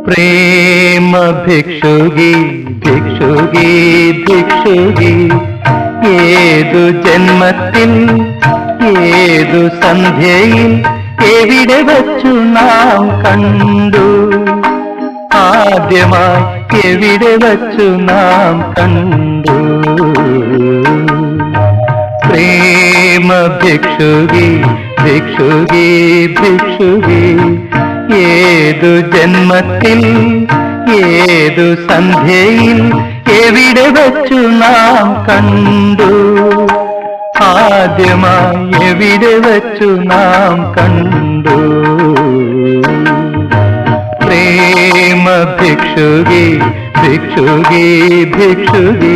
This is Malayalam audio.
പ്രേമ ഭിക്ഷുകി ഭിക്ഷുകി ഭിക്ഷുകി ഏതു ജന്മത്തിൽ ഏതു സന്ധ്യയിൽ എവിടെ വച്ചു നാം കണ്ടു ആദ്യമായി എവിടെ വച്ചു നാം കണ്ടു പ്രേമ ഭിക്ഷുകി ഭിക്ഷുകി ഭിക്ഷുകി ഏതു ജന്മത്തിൽ ഏതു സന്ധ്യയിൽ എവിടെ വച്ചു നാം കണ്ടു ആദ്യമായി എവിടെ വച്ചു നാം കണ്ടു പ്രേമ ഭിക്ഷുകി ഭിക്ഷുകി ഭിക്ഷുകി